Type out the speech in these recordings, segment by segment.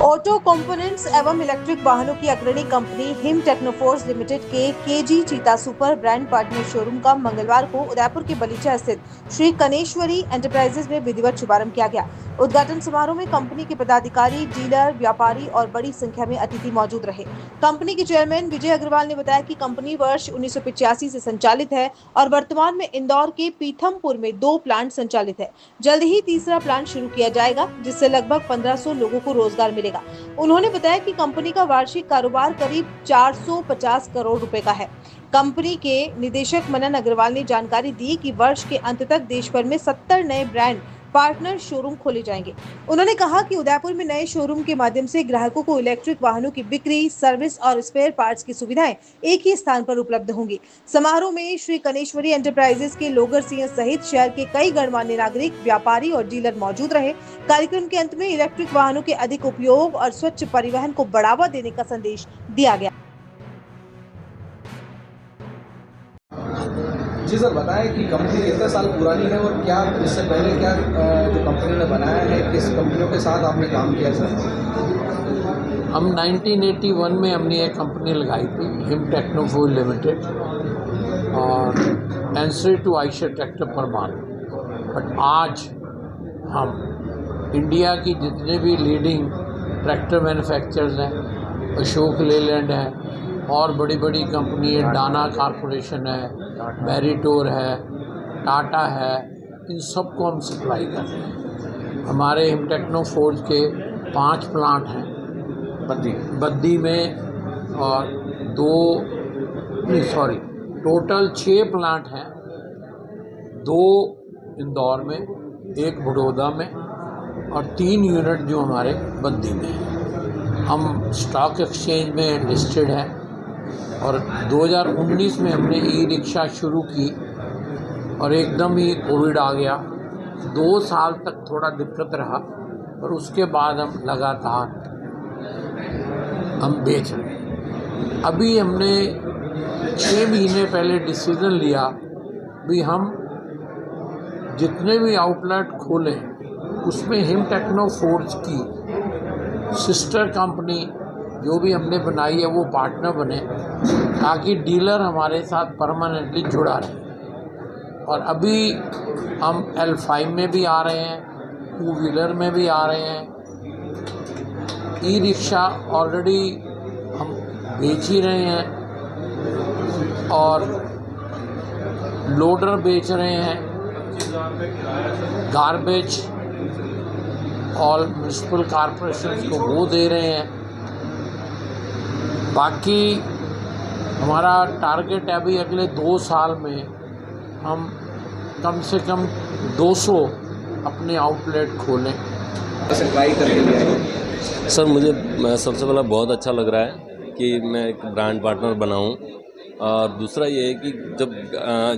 Auto components एवं electric वाहनों की अग्रणी कंपनी हिम टेक्नोफोर्स लिमिटेड के केजी चीता सुपर ब्रांड पार्टनर शोरूम का मंगलवार को उदयपुर के बलीचा स्थित श्री कनेश्वरी एंटरप्राइजेज में विधिवत शुभारंभ किया गया। उद्घाटन समारोह में कंपनी के पदाधिकारी, डीलर, व्यापारी और बड़ी संख्या में अतिथि मौजूद रहे। कंपनी के चेयरमैन विजय अग्रवाल ने बताया कि कंपनी वर्ष 1985 से संचालित है और वर्तमान में इंदौर के पीथमपुर में 2 प्लांट संचालित है। जल्द ही तीसरा प्लांट शुरू किया जाएगा, जिससे लगभग 1500 लोगों को रोजगार मिलेगा। उन्होंने बताया कि कंपनी का वार्षिक कारोबार करीब 450 करोड़ रुपए का है। कंपनी के निदेशक मनन अग्रवाल ने जानकारी दी कि वर्ष के अंत तक देश भर में 70 नए ब्रांड पार्टनर शोरूम खोले जाएंगे। उन्होंने कहा कि उदयपुर में नए शोरूम के माध्यम से ग्राहकों को इलेक्ट्रिक वाहनों की बिक्री, सर्विस और स्पेयर पार्ट्स की सुविधाएं एक ही स्थान पर उपलब्ध होंगी। समारोह में श्री कनेश्वरी एंटरप्राइजेज के लोगर सिंह सहित शहर के कई गणमान्य नागरिक, व्यापारी और डीलर मौजूद रहे। कार्यक्रम के अंत में इलेक्ट्रिक वाहनों के अधिक उपयोग और स्वच्छ परिवहन को बढ़ावा देने का संदेश दिया गया। जी सर, बताएं कि कंपनी कितने साल पुरानी है और क्या इससे पहले क्या जो कंपनी ने बनाया है, किस कंपनियों के साथ आपने काम किया सर? हम 1981 में हमने एक कंपनी लगाई थी, हिम टेक्नोफोर्स लिमिटेड, और एंसरी टू आयशर ट्रैक्टर परमान। बट आज हम इंडिया की जितने भी लीडिंग ट्रैक्टर मैन्युफैक्चरर्स हैं, अशोक लेलैंड है और बड़ी बड़ी कंपनी है, डाना कॉरपोरेशन है, मैरिटोर है, टाटा है, इन सबको हम सप्लाई कर रहे हैं। हमारे हिम टेक्नोफोर्स के 5 प्लांट हैं बद्दी में, और टोटल 6 प्लांट हैं, 2 इंदौर में, 1 बड़ौदा में और 3 यूनिट जो हमारे बद्दी में हैं। हम स्टॉक एक्सचेंज में लिस्टेड हैं और 2019 में हमने ई रिक्शा शुरू की और एकदम ही कोविड आ गया। 2 साल तक थोड़ा दिक्कत रहा, और उसके बाद हम लगातार बेच रहे हैं। अभी हमने 6 महीने पहले डिसीज़न लिया भी हम जितने भी आउटलेट खोलें उसमें हिम टेक्नोफोर्स की सिस्टर कंपनी जो भी हमने बनाई है वो पार्टनर बने, ताकि डीलर हमारे साथ परमानेंटली जुड़ा रहे। और अभी हम L5 में भी आ रहे हैं, 2 व्हीलर में भी आ रहे हैं, ई रिक्शा ऑलरेडी हम बेच ही रहे हैं और लोडर बेच रहे हैं, गार्बेज और म्यूनसिपल कॉरपोरेशन को वो दे रहे हैं। बाकी हमारा टारगेट है अभी अगले 2 साल में हम कम से कम 200 अपने आउटलेट खोलें। सप्लाई करके लिए सर, मुझे सबसे पहला बहुत अच्छा लग रहा है कि मैं एक ब्रांड पार्टनर बनाऊं, और दूसरा ये है कि जब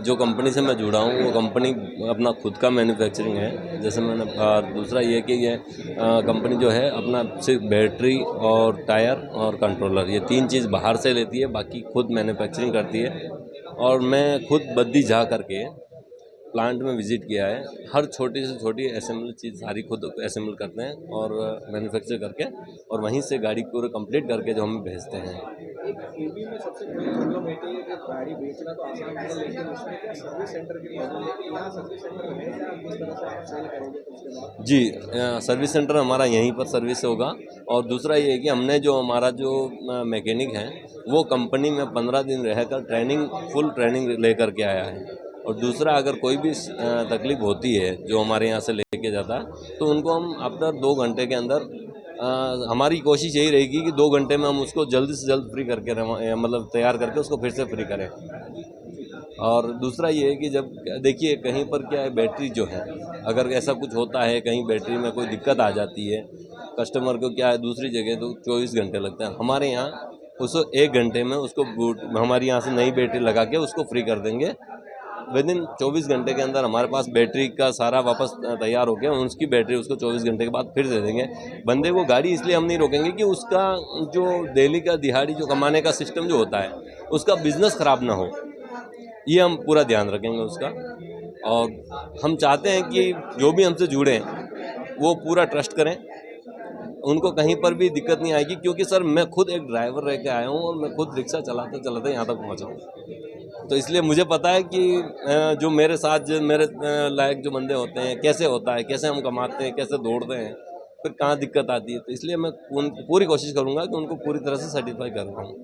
जो कंपनी से मैं जुड़ा हूँ वो कंपनी अपना खुद का मैन्युफैक्चरिंग है। जैसे मैंने दूसरा ये कि ये कंपनी जो है अपना सिर्फ बैटरी और टायर और कंट्रोलर, ये 3 चीज़ बाहर से लेती है, बाकी खुद मैन्युफैक्चरिंग करती है। और मैं खुद बद्दी जा करके प्लांट में विज़िट किया है। हर छोटी से छोटी असेंबल चीज़ सारी खुद असेंबल करते हैं और मैन्युफैक्चर करके, और वहीं से गाड़ी पूरे कंप्लीट करके जो हमें भेजते हैं। एक ईवी में सबसे बड़ी प्रॉब्लम है कि गाड़ी बेचना तो आसान है, लेकिन उसमें क्या सर्विस सेंटर की प्रॉब्लम है कि यहाँ सर्विस सेंटर है या किस तरह से आप सेल करोगे तो उसके बाद? जी, सर्विस सेंटर हमारा यहीं पर सर्विस होगा। और दूसरा ये है कि हमने जो हमारा जो मैकेनिक है वो कंपनी में 15 दिन रहकर फुल ट्रेनिंग लेकर के आया है। और दूसरा, अगर कोई भी तकलीफ होती है जो हमारे यहाँ से लेके जाता है तो उनको हम आफ्टर 2 घंटे के अंदर, हमारी कोशिश यही रहेगी कि 2 घंटे में हम उसको जल्द से जल्द फ्री करके मतलब तैयार करके उसको फिर से फ्री करें। और दूसरा ये है कि जब देखिए कहीं पर क्या है, बैटरी जो है अगर ऐसा कुछ होता है, कहीं बैटरी में कोई दिक्कत आ जाती है, कस्टमर को क्या है दूसरी जगह तो 24 घंटे लगते हैं। हमारे यहाँ उसको 1 घंटे में उसको हमारी यहाँ से नई बैटरी लगा के उसको फ्री कर देंगे। विदिन 24 घंटे के अंदर हमारे पास बैटरी का सारा वापस तैयार हो गया, उसकी बैटरी उसको 24 घंटे के बाद फिर दे देंगे। बंदे को गाड़ी इसलिए हम नहीं रोकेंगे कि उसका जो डेली का दिहाड़ी जो कमाने का सिस्टम जो होता है उसका बिजनेस ख़राब ना हो, ये हम पूरा ध्यान रखेंगे उसका। और हम चाहते हैं कि जो भी हमसे जुड़े वो पूरा ट्रस्ट करें उनको कहीं पर भी दिक्कत नहीं आएगी, क्योंकि सर मैं खुद एक ड्राइवर रह के आया हूँ और मैं खुद रिक्शा चलाते चलाते यहाँ तक पहुँचा हूँ। तो इसलिए मुझे पता है कि जो मेरे साथ जो मेरे लायक जो बंदे होते हैं कैसे होता है, कैसे हम कमाते हैं, कैसे दौड़ते हैं, फिर कहाँ दिक्कत आती है। तो इसलिए मैं पूरी कोशिश करूँगा कि उनको पूरी तरह से सेटिस्फाई कर पाऊँ।